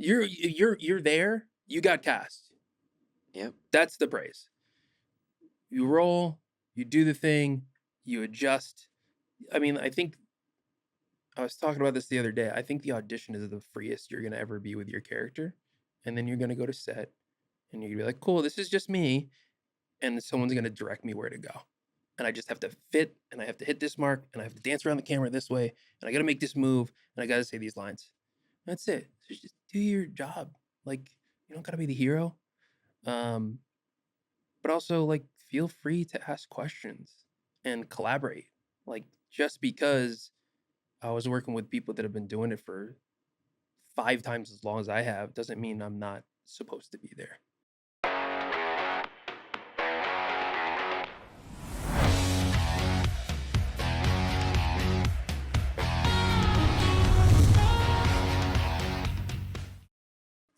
You're there. You got cast. Yep. That's the praise. You roll, you do the thing, you adjust. I mean, I think I was talking about this the other day. I think the audition is the freest you're gonna ever be with your character, and then you're gonna go to set, and you're gonna be like, "Cool, this is just me," and someone's gonna direct me where to go, and I just have to fit, and I have to hit this mark, and I have to dance around the camera this way, and I gotta make this move, and I gotta say these lines. That's it. Just do your job. Like, you don't gotta be the hero. Um, but also, like, feel free to ask questions and collaborate. Like, just because I was working with people that have been doing it for 5 times as long as I have doesn't mean I'm not supposed to be there.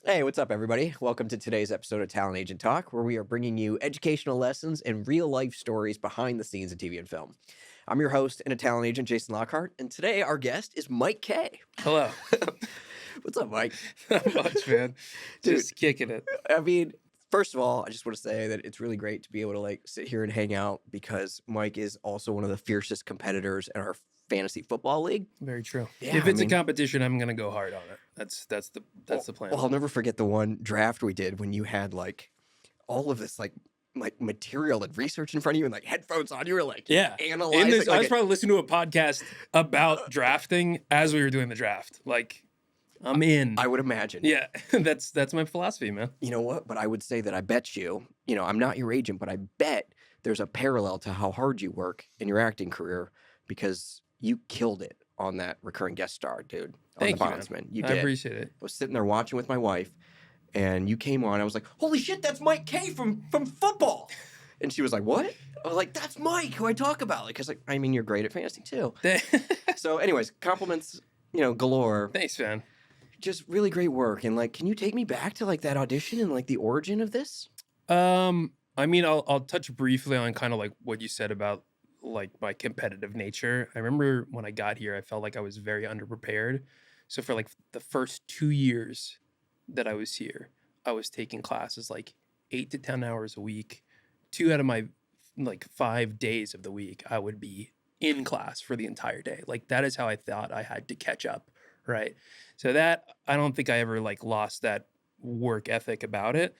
Hey, what's up, everybody? Welcome to today's episode of Talent Agent Talk, where we are bringing you educational lessons and real-life stories behind the scenes of TV and film. I'm your host and a talent agent, Jason Lockhart, and today our guest is Mike Kaye. Hello. What's up, Mike? Not much, man. Dude. Just kicking it. I mean, first of all, I just want to say that it's really great to be able to like sit here and hang out because Mike is also one of the fiercest competitors in our fantasy football league. Very true. Yeah, If it's I a mean- competition, I'm gonna go hard on it. That's the plan. Well, I'll never forget the one draft we did when you had like all of this like material and research in front of you and like headphones on. You were like Yeah. analyzing. I like, was probably listening to a podcast about drafting as we were doing the draft. Like, I'm in. I would imagine. Yeah, that's my philosophy, man. You know what? But I would say that I bet you, I'm not your agent, but I bet there's a parallel to how hard you work in your acting career because you killed it on that recurring guest star, dude. Thank on you, the man. Bondsman. You I did. appreciate it. I was sitting there watching with my wife, and you came on. I was like, "Holy shit, that's Mike Kaye from football!" And she was like, "What?" I was like, "That's Mike, who I talk about." Because like, I mean, you're great at fantasy too. So, anyways, compliments, galore. Thanks, man. Just really great work. And like, can you take me back to like that audition and like the origin of this? I mean, I'll touch briefly on kind of like what you said about like my competitive nature. I remember when I got here, I felt like I was very underprepared. So for like the first 2 years that I was here, I was taking classes like 8 to 10 hours a week. 2 out of my like 5 days of the week, I would be in class for the entire day. Like that is how I thought I had to catch up, right? So that I don't think I ever like lost that work ethic about it.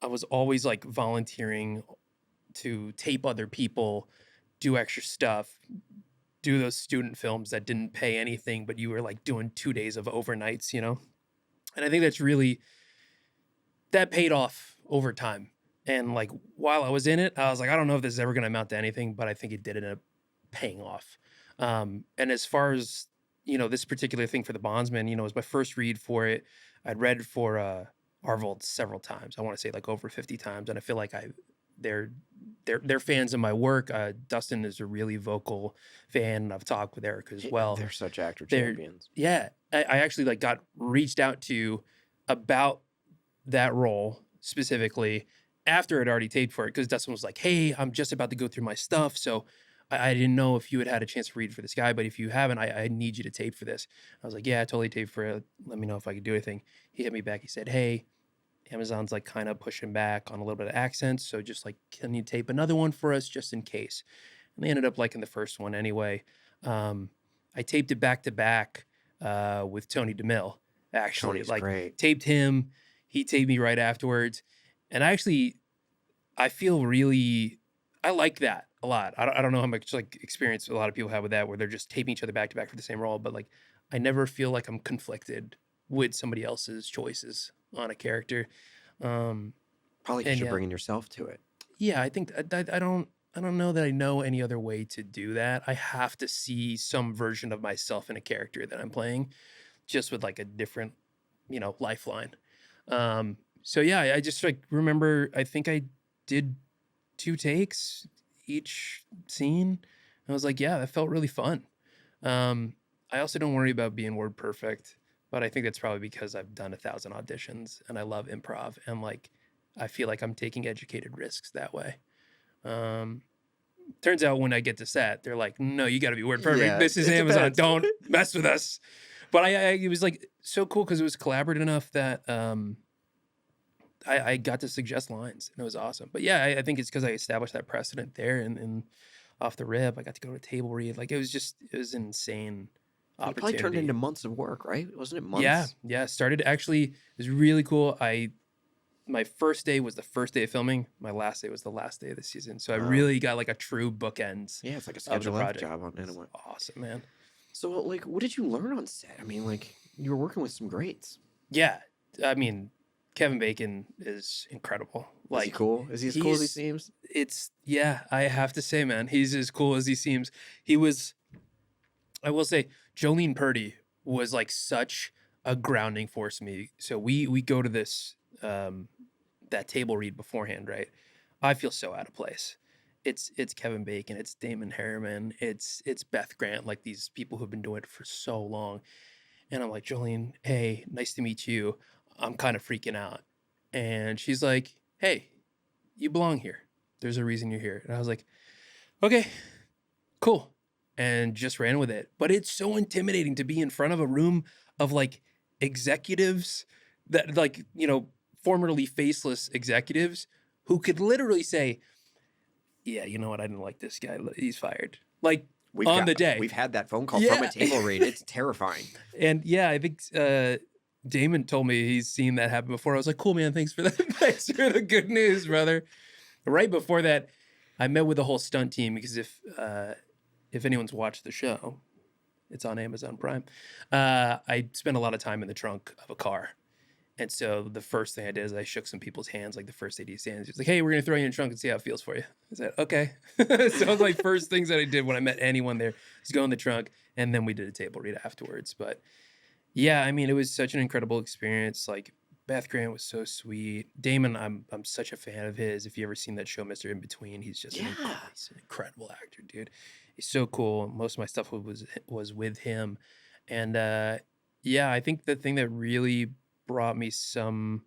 I was always like volunteering to tape other people, do extra stuff, do those student films that didn't pay anything, but you were like doing 2 days of overnights, And I think that paid off over time. And like while I was in it, I was like, I don't know if this is ever going to amount to anything, but I think it did end up paying off. And as far as, this particular thing for the Bondsman, it was my first read for it. I'd read for Arvold several times. I want to say like over 50 times. And I feel like they're fans of my work. Dustin is a really vocal fan, and I've talked with Eric as well. They're such actor champions. Yeah. I actually like got reached out to about that role specifically after I'd already taped for it, because Dustin was like, "Hey, I'm just about to go through my stuff, so I didn't know if you had a chance to read for this guy, but if you haven't, I need you to tape for this." I was like, "Yeah, I totally taped for it. Let me know if I could do anything." He hit me back. He said, "Hey, Amazon's like kind of pushing back on a little bit of accents, so just like, can you tape another one for us just in case?" And they ended up liking the first one anyway. I taped it back to back with Tony DeMille. Actually, Tony's like great. taped him. He taped me right afterwards, and I feel really, I like that a lot. I don't know how much like experience a lot of people have with that, where they're just taping each other back to back for the same role, but like I never feel like I'm conflicted with somebody else's choices on a character. Probably because you're bringing yourself to it. Yeah, I think I don't know that I know any other way to do that. I have to see some version of myself in a character that I'm playing, just with like a different, lifeline. So yeah, I just like remember, I think I did 2 takes each scene. I was like, yeah, that felt really fun. I also don't worry about being word perfect, but I think that's probably because I've done 1,000 auditions and I love improv, and like I feel like I'm taking educated risks that way. Turns out when I get to set, they're like, "No, you got to be word perfect. Yeah, this is it Amazon. depends. Don't mess with us." But it was like so cool because it was collaborative enough that I got to suggest lines and it was awesome. But yeah, I think it's because I established that precedent there and off the rip, I got to go to a table read. Like it was an insane You probably turned into opportunity. months of work, right? Wasn't it Yeah, months? yeah. Started actually, it was really cool. My first day was the first day of filming. My last day was the last day of the season. So I Wow. really got like a true bookends Yeah, it's like a of the Schedule F project. job on It's anyway. awesome, man. So, like, what did you learn on set? I mean, like, you were working with some greats. Yeah, I mean, Kevin Bacon is incredible. Is he Like cool? Is he as cool as he seems? yeah, I have to say, man, he's as cool as he seems. He was, I will say, Jolene Purdy was like such a grounding force to me. So we go to this that table read beforehand, right? I feel so out of place. It's Kevin Bacon, it's Damon Harriman, it's Beth Grant, like these people who've been doing it for so long. And I'm like, Jolene, hey, nice to meet you. I'm kind of freaking out. And she's like, hey, you belong here. There's a reason you're here. And I was like, okay, cool. And just ran with it. But it's so intimidating to be in front of a room of like executives that, like, formerly faceless executives who could literally say, yeah, you know what? I didn't like this guy. He's fired. Like on the day. We've had that phone call from a Yeah. table read. It's terrifying. And yeah, I think Damon told me he's seen that happen before. I was like, cool, man. Thanks for that. Thanks for the good news, brother. Right before that, I met with the whole stunt team because if anyone's watched the show, it's on Amazon Prime. I spent a lot of time in the trunk of a car. And so the first thing I did is I shook some people's hands, like the first AD's hands. He was like, hey, we're going to throw you in the trunk and see how it feels for you. I said, okay. So like first things that I did when I met anyone there was go in the trunk. And then we did a table read afterwards. But yeah, I mean, it was such an incredible experience. Like Beth Grant was so sweet. Damon, I'm such a fan of his. If you ever seen that show, Mr. In Between, he's just Yeah. he's an incredible actor, dude. He's so cool. Most of my stuff was with him. And yeah, I think the thing that really brought me some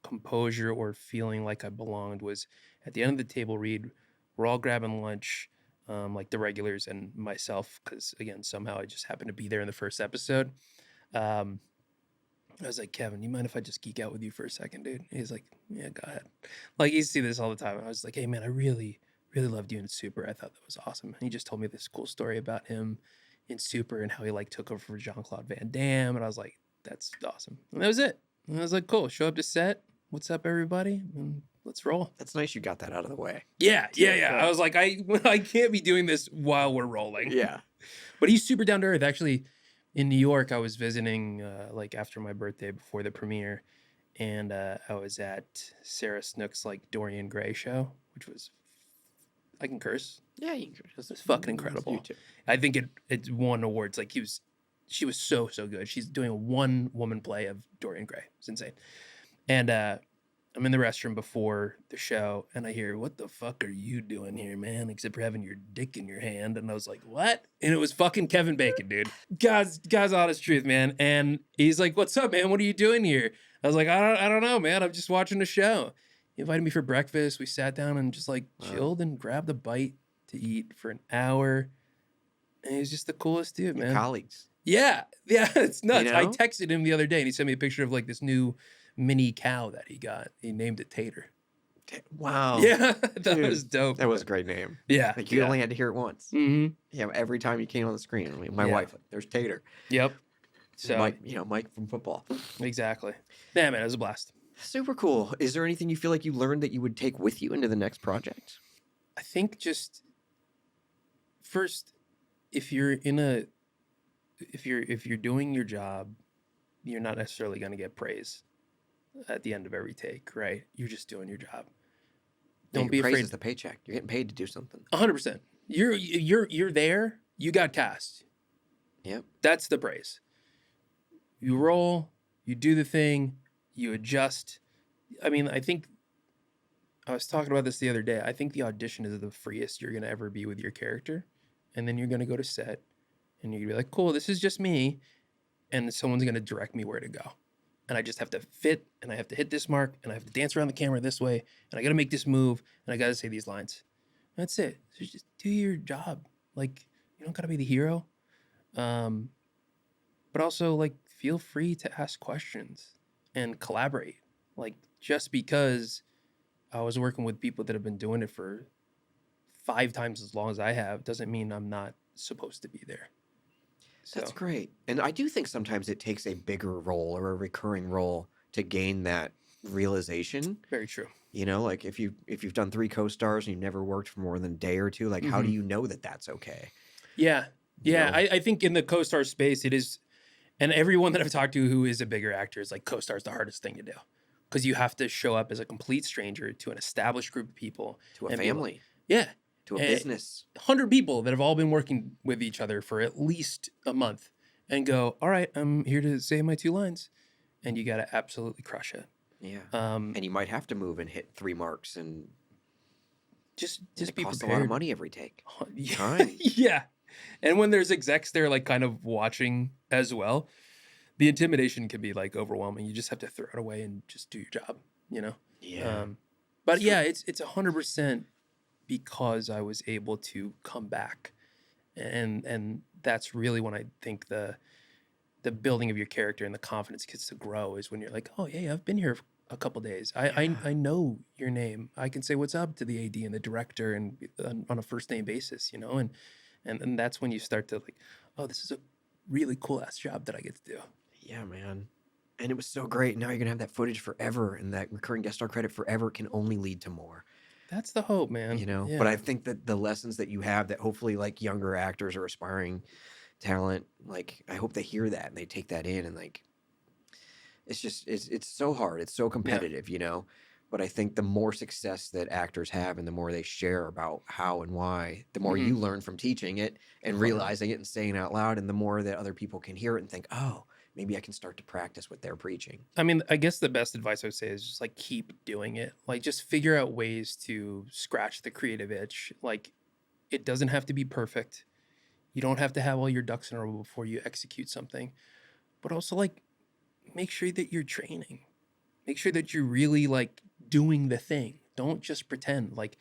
composure or feeling like I belonged was at the end of the table read, we're all grabbing lunch, like the regulars and myself, because again, somehow I just happened to be there in the first episode. Um, I was like, Kevin, you mind if I just geek out with you for a second, dude? And he's like, yeah, go ahead. Like, you see this all the time. I was like, hey, man, I really, really loved you in Super. I thought that was awesome. And he just told me this cool story about him in Super and how he like took over for Jean-Claude Van Damme. And I was like, that's awesome. And that was it. And I was like, cool. Show up to set. What's up, everybody? And let's roll. That's nice you got that out of the way. Yeah. I was like, I can't be doing this while we're rolling. Yeah. But he's super down to earth. Actually, in New York, I was visiting like after my birthday before the premiere, and I was at Sarah Snook's like Dorian Gray show, which was, I can curse. Yeah, you It's fucking incredible. I think it won awards. Like she was so good. She's doing a one woman play of Dorian Gray. It's insane. And I'm in the restroom before the show, and I hear, what the fuck are you doing here, man? Except for having your dick in your hand. And I was like, what? And it was fucking Kevin Bacon, dude. God's honest truth, man. And he's like, what's up, man? What are you doing here? I was like, I don't know, man. I'm just watching a show. He invited me for breakfast. We sat down and just like chilled and grabbed a bite to eat for an hour. And he was just the coolest dude, man. Colleagues. Yeah, it's nuts. You know? I texted him the other day, and he sent me a picture of like this new mini cow that he got. He named it Tater. Wow. Yeah, that was dope. That was a great name. Yeah. Like you only had to hear it once. Mm-hmm. Yeah, every time you came on the screen. I mean, my wife, like, there's Tater. Yep. So Mike from football. Exactly. Yeah, man, it was a blast. Super cool. Is there anything you feel like you learned that you would take with you into the next project? I think just first, if you're doing your job, you're not necessarily going to get praise at the end of every take, right? You're just doing your job. Don't be afraid. Is the paycheck. You're getting paid to do something. 100%. You're there. You got cast. Yep. That's the praise. You roll. You do the thing. You adjust. I mean, I think I was talking about this the other day. I think the audition is the freest you're going to ever be with your character. And then you're going to go to set and you're going to be like, cool, this is just me. And someone's going to direct me where to go. And I just have to fit and I have to hit this mark and I have to dance around the camera this way. And I got to make this move and I got to say these lines. That's it. So just do your job. Like, you don't got to be the hero. but also like feel free to ask questions and collaborate. Like just because I was working with people that have been doing it for 5 times as long as I have doesn't mean I'm not supposed to be there. That's So great. And I do think sometimes it takes a bigger role or a recurring role to gain that realization. very true. You know, like if you've done 3 co-stars and you've never worked for more than a day or two, like how do Hmm. you know that that's okay? Yeah. You Yeah. know? I think in the co-star space, it is, and everyone that I've talked to who is a bigger actor is like co-star is the hardest thing to do because you have to show up as a complete stranger to an established group of people To a and be like, family, yeah, to a eh, business. 100 people that have all been working with each other for at least a month and go, all right, I'm here to say my 2 lines. And you got to absolutely crush it. Yeah. Um, And you might have to move and hit 3 marks and just it be costs a lot of prepared. money every take. Yeah. Time. Yeah. And when there's execs there, like kind of watching as well, the intimidation can be like overwhelming. You just have to throw it away and just do your job, you know? Yeah. But yeah, it's 100% because I was able to come back. And that's really when I think the building of your character and the confidence gets to grow is when you're like, oh yeah, I've been here a couple days. I Yeah. know your name. I can say what's up to the AD and the director and on a first name basis, you know, and that's when you start to like, oh, this is a really cool ass job that I get to do. Yeah, man. And it was so great. Now you're gonna have that footage forever, and that recurring guest star credit forever can only lead to more. That's the hope, man. You know, but I Yeah. think that the lessons that you have that hopefully like younger actors or aspiring talent, like I hope they hear that and they take that in and like it's so hard. It's so Yeah. competitive, you know. But I think the more success that actors have and the more they share about how and why, the more Mm-hmm. you learn from teaching it and realizing it and saying it out loud, and the more that other people can hear it and think, oh, maybe I can start to practice what they're preaching. I mean, I guess the best advice I would say is just like keep doing it. Like just figure out ways to scratch the creative itch. Like it doesn't have to be perfect. You don't have to have all your ducks in a row before you execute something. But also like make sure that you're training. Make sure that you're really like doing the thing. Don't just pretend. Like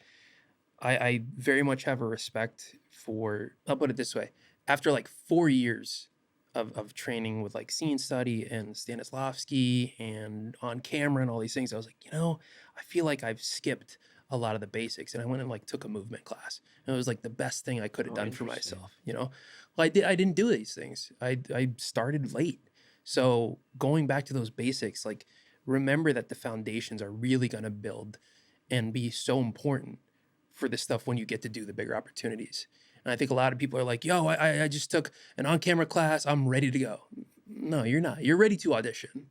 I very much have a respect for, I'll put it this way. After like 4 years of training with like scene study and Stanislavski and on camera and all these things, I was like, I feel like I've skipped a lot of the basics. And I went and like took a movement class. And it was like the best thing I could have Oh, done for interesting. myself, Well, I didn't do these things. I started late. So going back to those basics, like remember that the foundations are really gonna build and be so important for this stuff when you get to do the bigger opportunities. And I think a lot of people are like, yo, I just took an on camera class. I'm ready to go. No, you're not. You're ready to audition.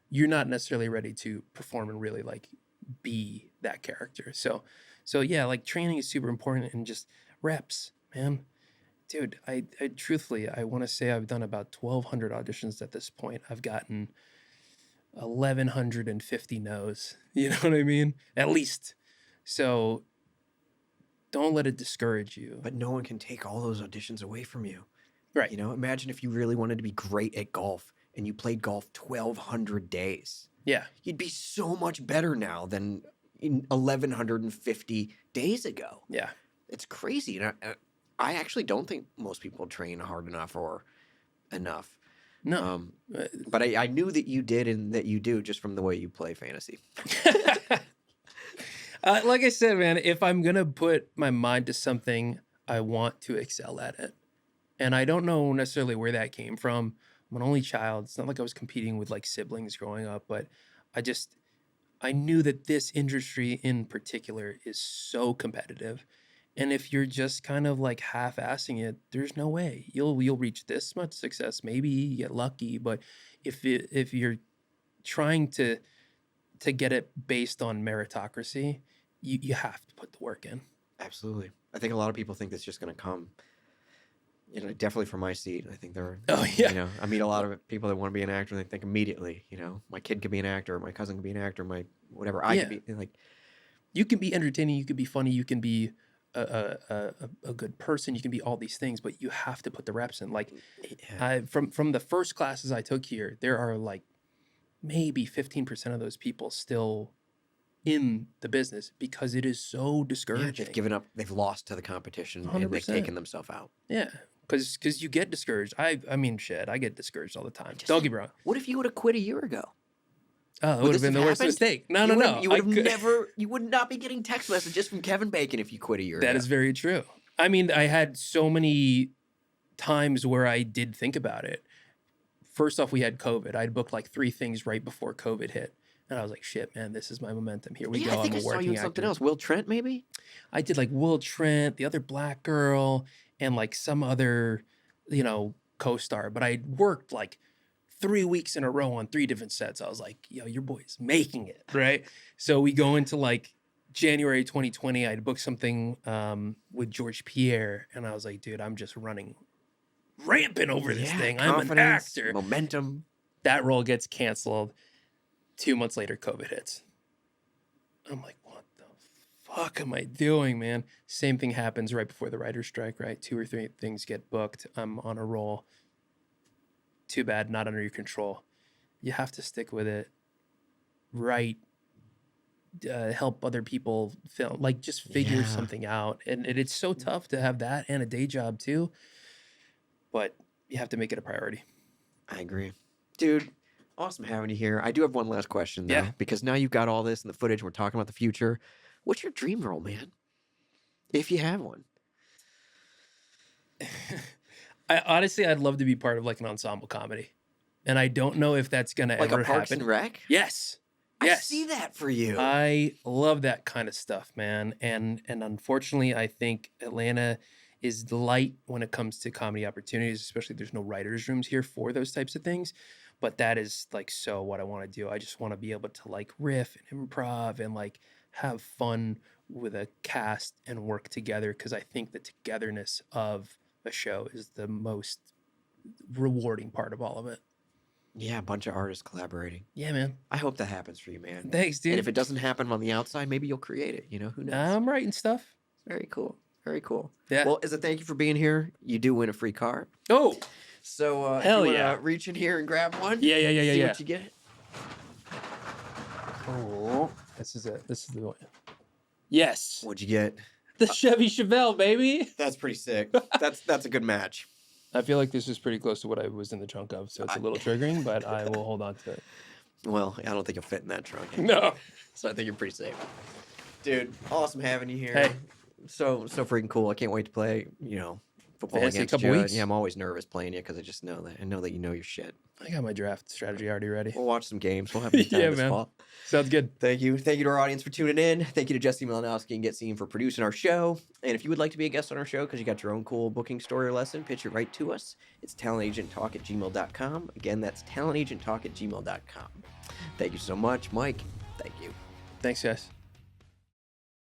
You're not necessarily ready to perform and really like be that character. So yeah, like training is super important and just reps, man. Dude, I truthfully, I want to say I've done about 1,200 auditions at this point. I've gotten 1,150 no's. You know what I mean? At least. So don't let it discourage you. But no one can take all those auditions away from you. Right. You know, imagine if you really wanted to be great at golf and you played golf 1,200 days. Yeah. You'd be so much better now than in 1,150 days ago. Yeah. It's crazy. And I actually don't think most people train hard enough or enough. No. But I knew that you did and that you do just from the way you play fantasy. Like I said, man, if I'm going to put my mind to something, I want to excel at it. And I don't know necessarily where that came from. I'm an only child. It's not like I was competing with like siblings growing up, but I knew that this industry in particular is so competitive. And if you're just kind of like half-assing it, there's no way you'll reach this much success. Maybe you get lucky, but if you're trying to get it based on meritocracy, you have to put the work in. Absolutely. I think a lot of people think that's just going to come. You know, definitely from my seat. I think Oh yeah. you know, I meet a lot of people that want to be an actor and they think immediately, you know, my kid could be an actor, my cousin could be an actor, my whatever, I could Yeah. be like, You can be entertaining, you can be funny, you can be a good person, you can be all these things, but you have to put the reps in. Like yeah, I from the first classes I took here, there are like maybe 15% of those people still in the business because it is so yeah, discouraging. they've given up, they've lost to the competition and they've 100%. taken themselves out. Yeah. because you get discouraged. I mean, shit, I get discouraged all the time. Just Don't think, get me wrong. what if you would have quit a year ago? Oh, it Would would have this been have the worst happened? mistake. No, You no, would no. have, you would I have could- never, you would not be getting text messages from Kevin Bacon if you quit a year ago. That is very true. I mean, I had so many times where I did think about it. First off, we had COVID. I'd booked like 3 things right before COVID hit. And I was like, shit, man, this is my momentum. Here we Yeah, go. I think I'm I a saw you working in something actor. else. Will Trent, maybe? I did like Will Trent, the other black girl, and like some other, co-star. But I worked like 3 weeks in a row on 3 different sets. I was like, yo, your boy's making it, right? So we go into like January 2020. I'd booked something with George Pierre, and I was like, dude, I'm just running rampant over this thing. I'm an confidence, actor. momentum. That role gets canceled. 2 months later, COVID hits. I'm like, what the fuck am I doing, man? Same thing happens right before the writer's strike, right? 2 or 3 things get booked. I'm on a roll. Too bad, not under your control. You have to stick with it. Write. Help other people film. Like, just figure Yeah. something out. And it's so tough to have that and a day job too. But you have to make it a priority. I agree. Dude, awesome having you here. I do have one last question, though, Yeah. because now you've got all this in the footage. We're talking about the future. What's your dream role, man? If you have one. I'd love to be part of like an ensemble comedy. And I don't know if that's going to Like ever a Parks happen. and Rec? Yes. I Yes. see that for you. I love that kind of stuff, man. And unfortunately, I think Atlanta is light when it comes to comedy opportunities, especially there's no writers' rooms here for those types of things. But that is like so what I want to do. I just want to be able to like riff and improv and like have fun with a cast and work together, because I think the togetherness of a show is the most rewarding part of all of it. Yeah, a bunch of artists collaborating. Yeah, man. I hope that happens for you, man. Thanks, dude. And if it doesn't happen on the outside, maybe you'll create it. Who knows? I'm writing stuff. Very cool. Very cool. Yeah. Well, as a thank you for being here, you do win a free car. Oh, So if Hell you yeah. wanna reach in here and grab one. Yeah, See yeah. what you get. Oh, this is it. This is the one. Yes, What'd you get? the Chevy Chevelle, baby. That's pretty sick. That's a good match. I feel like this is pretty close to what I was in the trunk of, so it's a little triggering, but I will hold on to it. Well, I don't think you'll fit in that trunk. No. So I think you're pretty safe. Dude, awesome having you here. Hey. So freaking cool. I can't wait to play, football Fantasy, against couple you. weeks. Yeah, I'm always nervous playing you because I just know that. I know that you know your shit. I got my draft strategy already ready. We'll watch some games. We'll have a good time Yeah, this man. fall. Sounds good. Thank you. Thank you to our audience for tuning in. Thank you to Jesse Malinowski and Get Seen for producing our show. And if you would like to be a guest on our show because you got your own cool booking story or lesson, pitch it right to us. It's talentagenttalk@gmail.com. Again, that's talentagenttalk@gmail.com. Thank you so much, Mike. Thank you. Thanks, guys.